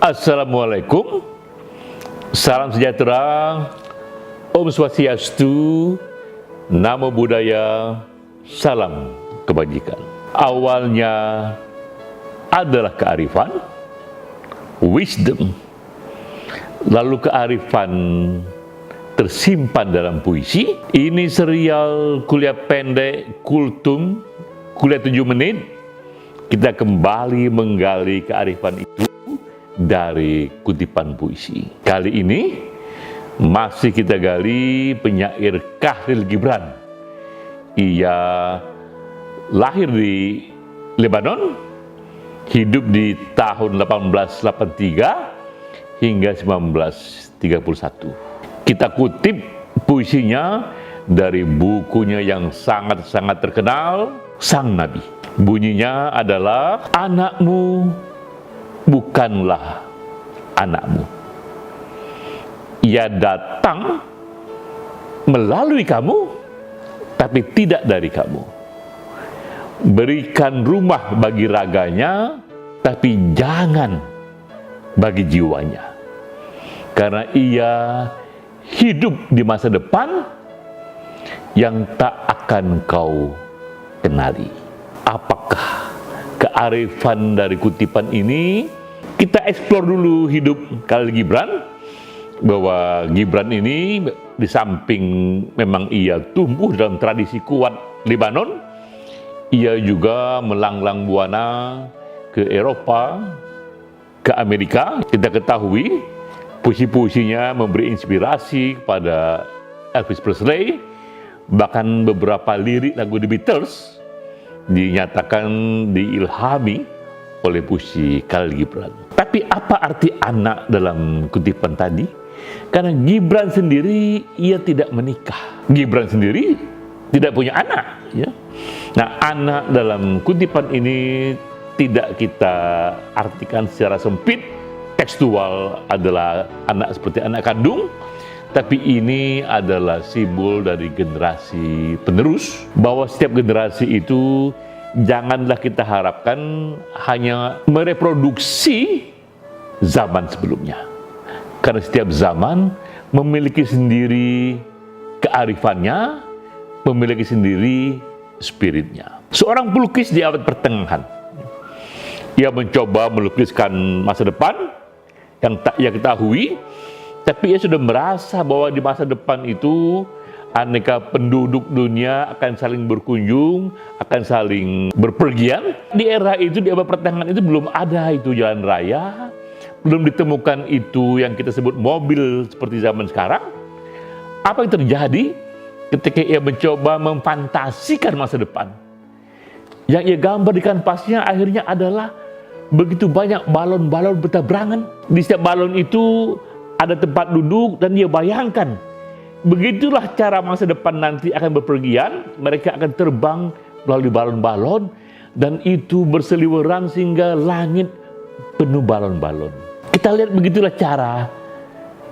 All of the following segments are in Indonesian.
Assalamualaikum, salam sejahtera, Om Swastiastu, Namo Buddhaya, salam kebajikan. Awalnya adalah kearifan, wisdom, lalu kearifan tersimpan dalam puisi. Ini serial kuliah pendek Kultum, kuliah 7 menit. Kita kembali menggali kearifan itu dari kutipan puisi. Kali ini masih kita gali penyair Khalil Gibran. Ia lahir di Lebanon, hidup di tahun 1883 hingga 1931. Kita kutip puisinya dari bukunya yang sangat-sangat terkenal, Sang Nabi. Bunyinya adalah, anakmu bukanlah anakmu. Ia datang melalui kamu, tapi tidak dari kamu. Berikan rumah bagi raganya, tapi jangan bagi jiwanya. Karena ia hidup di masa depan yang tak akan kau kenali. Apakah kearifan dari kutipan ini? Kita eksplor dulu hidup Khalil Gibran, bahwa Gibran ini di samping memang ia tumbuh dalam tradisi kuat Lebanon, ia juga melanglang buana ke Eropa, ke Amerika. Kita ketahui puisi-puisinya memberi inspirasi kepada Elvis Presley, bahkan beberapa lirik lagu The Beatles dinyatakan diilhami oleh puisi Khalil Gibran. Tapi apa arti anak dalam kutipan tadi? Karena Gibran sendiri ia tidak menikah. Gibran sendiri tidak punya anak, ya. Nah, anak dalam kutipan ini tidak kita artikan secara sempit, tekstual adalah anak seperti anak kandung, tapi ini adalah simbol dari generasi penerus, bahwa setiap generasi itu janganlah kita harapkan hanya mereproduksi zaman sebelumnya. Karena setiap zaman memiliki sendiri kearifannya, memiliki sendiri spiritnya. Seorang pelukis di abad pertengahan, ia mencoba melukiskan masa depan yang tak ia ketahui, tapi ia sudah merasa bahwa di masa depan itu aneka penduduk dunia akan saling berkunjung, akan saling berpergian. Di era itu, di abad pertengahan itu belum ada itu jalan raya, belum ditemukan itu yang kita sebut mobil seperti zaman sekarang. Apa yang terjadi ketika ia mencoba memfantasikan masa depan? Yang ia gambar di kanvasnya akhirnya adalah begitu banyak balon-balon bertabrakan. Di setiap balon itu ada tempat duduk dan dia bayangkan, begitulah cara masa depan nanti akan berpergian. Mereka akan terbang melalui balon-balon, dan itu berseliweran sehingga langit penuh balon-balon. Kita lihat begitulah cara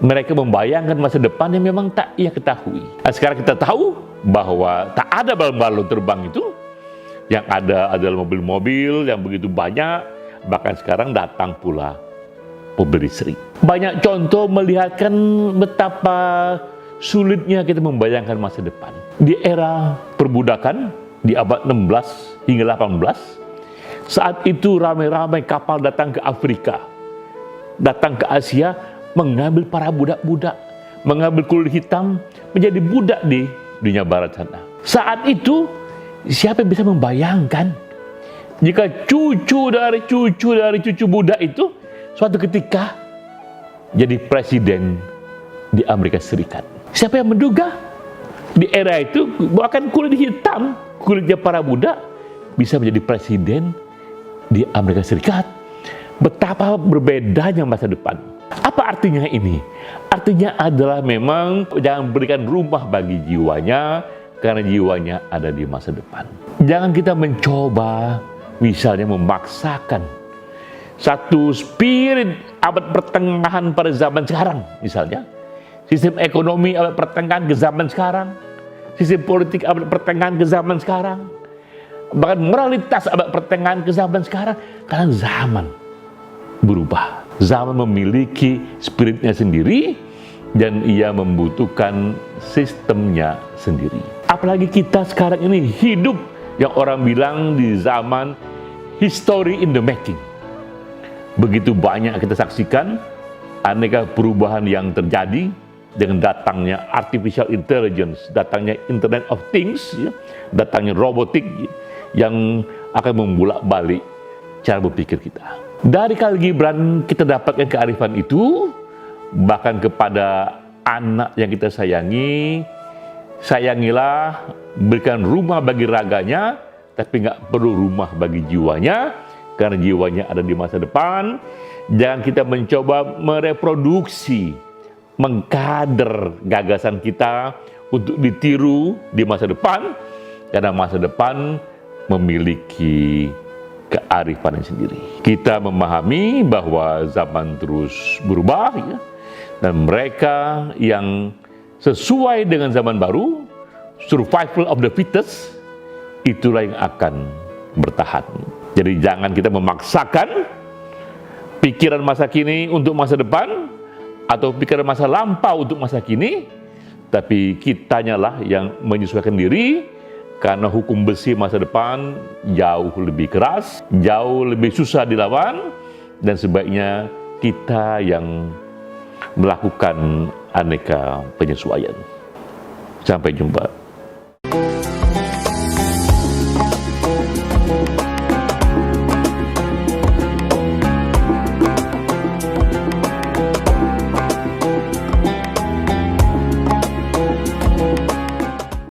mereka membayangkan masa depan yang memang tak ia ketahui. Nah, sekarang kita tahu bahwa tak ada balon-balon terbang itu. Yang ada adalah mobil-mobil yang begitu banyak, bahkan sekarang datang pula mobil listrik. Banyak contoh melihatkan betapa sulitnya kita membayangkan masa depan. Di era perbudakan, di abad 16 hingga 18, saat itu ramai-ramai kapal datang ke Afrika, datang ke Asia, mengambil para budak-budak, mengambil kulit hitam, menjadi budak di dunia barat sana. Saat itu, siapa yang bisa membayangkan jika cucu dari cucu budak itu suatu ketika jadi presiden di Amerika Serikat? Siapa yang menduga di era itu bahkan kulit hitam, kulitnya para budak bisa menjadi presiden di Amerika Serikat? Betapa berbedanya masa depan. Apa artinya ini? Artinya adalah memang jangan berikan rumah bagi jiwanya, karena jiwanya ada di masa depan. Jangan kita mencoba misalnya memaksakan satu spirit abad pertengahan pada zaman sekarang, misalnya sistem ekonomi abad pertengahan ke zaman sekarang, sistem politik abad pertengahan ke zaman sekarang, bahkan moralitas abad pertengahan ke zaman sekarang, karena zaman berubah. Zaman memiliki spiritnya sendiri dan ia membutuhkan sistemnya sendiri. Apalagi kita sekarang ini hidup yang orang bilang di zaman history in the making. Begitu banyak kita saksikan aneka perubahan yang terjadi dengan datangnya artificial intelligence, datangnya Internet of Things, ya, datangnya robotik yang akan membolak-balik cara berpikir kita. Dari Khalil Gibran kita dapatkan kearifan itu, bahkan kepada anak yang kita sayangi, sayangilah, berikan rumah bagi raganya, tapi nggak perlu rumah bagi jiwanya, karena jiwanya ada di masa depan. Jangan kita mencoba mereproduksi, mengkader gagasan kita untuk ditiru di masa depan, karena masa depan memiliki kearifan sendiri. Kita memahami bahwa zaman terus berubah, ya, dan mereka yang sesuai dengan zaman baru, survival of the fittest, itulah yang akan bertahan. Jadi jangan kita memaksakan pikiran masa kini untuk masa depan, atau pikiran masa lampau untuk masa kini, tapi kitanyalah yang menyesuaikan diri, karena hukum besi masa depan jauh lebih keras, jauh lebih susah dilawan, dan sebaiknya kita yang melakukan aneka penyesuaian. Sampai jumpa.